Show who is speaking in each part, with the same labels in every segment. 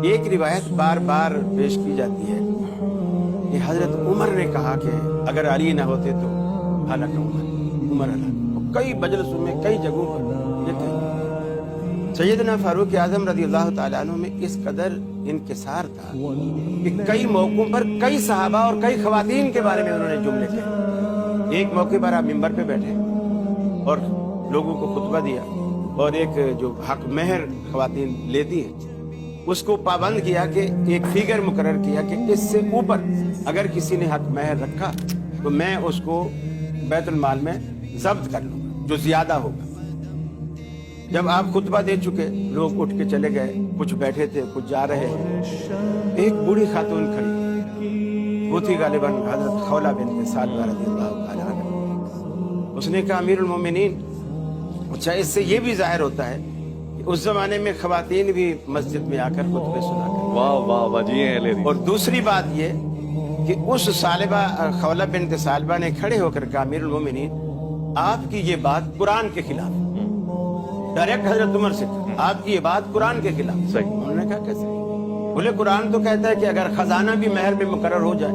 Speaker 1: ایک روایت بار بار پیش کی جاتی ہے کہ حضرت عمر نے کہا کہ اگر علی نہ ہوتے تو ہلاک عمر ہلاک. کئی مجلسوں میں کئی جگہوں پر یہ کہا. سیدنا فاروق اعظم رضی اللہ تعالیٰ عنہ میں اس قدر انکسار تھا کہ کئی موقعوں پر کئی صحابہ اور کئی خواتین کے بارے میں انہوں نے جملے کہے. ایک موقع پر آپ ممبر پہ بیٹھے اور لوگوں کو خطبہ دیا اور ایک جو حق مہر خواتین لیتی ہیں اس کو پابند کیا کہ ایک فیگر مقرر کیا کہ اس سے اوپر اگر کسی نے حق مہر رکھا تو میں اس کو بیت المال میں ضبط کر لوں گا جو زیادہ ہوگا. جب آپ خطبہ دے چکے لوگ اٹھ کے چلے گئے, کچھ بیٹھے تھے کچھ جا رہے تھے. ایک بوڑھی خاتون کھڑی, وہ تھی غالباً حضرت خولہ بنت سعلبہ رضی اللہ تعالیٰ عنہ. اس نے کہا امیر المومنین, اچھا اس سے یہ بھی ظاہر ہوتا ہے کہ اس زمانے میں خواتین بھی مسجد میں آ کر خطبے سنا کر.
Speaker 2: واہ واہ واہ جی ہیں.
Speaker 1: اور دوسری بات یہ کہ اس سالبہ خولہ بنت سالبہ نے کھڑے ہو کر کہا امیر المومنین آپ کی یہ بات قرآن کے خلاف. ڈائریکٹ حضرت عمر سے آپ کی یہ بات قرآن کے خلاف.
Speaker 2: صحیح.
Speaker 1: انہوں نے کہا کیسے؟ بولے قرآن تو کہتا ہے کہ اگر خزانہ بھی مہر میں مقرر ہو جائے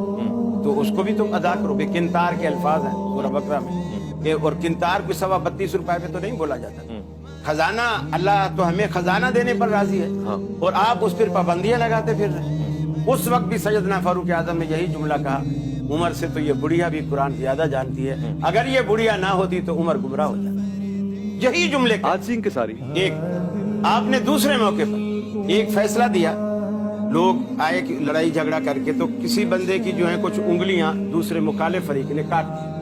Speaker 1: تو اس کو بھی تم ادا کرو. بے کنتار کے الفاظ ہیں سورہ بقرہ میں, اور کنتار کو 32 روپے میں تو نہیں بولا جاتا. خزانہ اللہ تو ہمیں خزانہ دینے پر راضی ہے اور آپ اس پر پابندیاں لگاتے پھر رہے. اس وقت بھی سیدنا فاروق اعظم نے یہی جملہ کہا, عمر سے تو یہ بڑھیا بھی قرآن زیادہ جانتی ہے, اگر یہ بڑھیا نہ ہوتی تو عمر گمراہ ہو جاتا. یہی جملے
Speaker 2: آج سنگھ کے ساری.
Speaker 1: ایک آپ نے دوسرے موقع پر ایک فیصلہ دیا, لوگ آئے کہ لڑائی جھگڑا کر کے تو کسی بندے کی جو ہے کچھ انگلیاں دوسرے مخالف فریق نے کاٹ دی.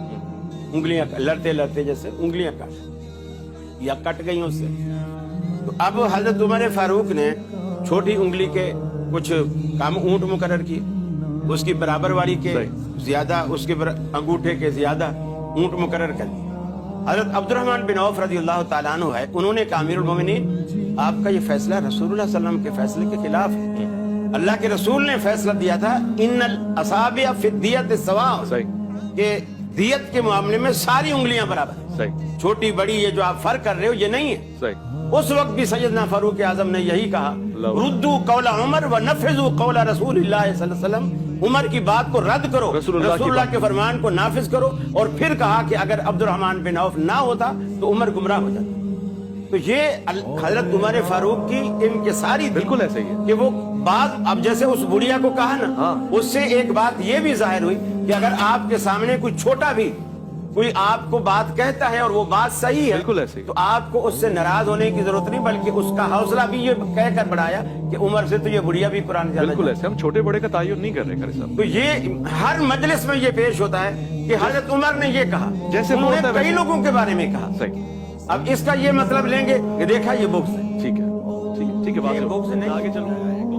Speaker 1: انگلیاں لڑتے لڑتے جیسے انگلیاں کاٹ یا کٹ گئی اس سے. تو اب حضرت عمر فاروق نے چھوٹی انگلی کے کچھ کام اونٹ مقرر کیے, اس کی برابر والی کے زیادہ, اس کے انگوٹھے کے زیادہ اونٹ مقرر کر دیے. حضرت عبد الرحمن بن عوف رضی اللہ تعالیٰ عنہ ہے, انہوں نے کہا امیر المومنین آپ کا یہ فیصلہ رسول اللہ صلی اللہ علیہ وسلم کے فیصلے کے خلاف ہے. اللہ کے رسول نے فیصلہ دیا تھا ان الاصابع فی الدیۃ سواء, کہ دیت کے معاملے میں ساری انگلیاں برابر ہیں, چھوٹی بڑی یہ جو آپ فرق کر رہے ہو یہ نہیں ہے. اس وقت بھی سیدنا فاروق اعظم نے یہی کہا ردوا قول عمر ونفذوا قول رسول اللہ صلی اللہ علیہ وسلم, عمر کی بات کو رد کرو, رسول اللہ کے فرمان کو نافذ کرو. اور پھر کہا کہ اگر عبد الرحمن بن عوف نہ ہوتا تو عمر گمراہ ہو جاتا. تو یہ حضرت عمر فاروق کی انکساری
Speaker 2: بالکل ایسے ہی ہے
Speaker 1: کہ وہ بات, اب جیسے اس بڑھیا کو کہا نا, اس سے ایک بات یہ بھی ظاہر ہوئی کہ اگر آپ کے سامنے کوئی چھوٹا بھی کوئی آپ کو بات کہتا ہے اور وہ بات صحیح ہے
Speaker 2: بالکل ایسے ہی,
Speaker 1: تو آپ کو اس سے ناراض ہونے کی ضرورت نہیں, بلکہ اس کا حوصلہ بھی یہ کہہ کر بڑھایا کہ عمر سے تو یہ بڑھیا بھی قرآن زیادہ.
Speaker 2: بالکل ایسے, ہم چھوٹے بڑے کا تعین نہیں کر رہے قاری صاحب.
Speaker 1: تو یہ ہر مجلس میں یہ پیش ہوتا ہے کہ حضرت عمر نے یہ کہا,
Speaker 2: جیسے
Speaker 1: انہوں نے کئی لوگوں کے بارے میں کہا.
Speaker 2: صحیح.
Speaker 1: اب اس کا یہ مطلب لیں گے کہ دیکھا یہ بغض ہے.
Speaker 2: ٹھیک ہے ٹھیک ہے ٹھیک ہے, بات
Speaker 1: بغض نہیں,
Speaker 2: آگے چلو.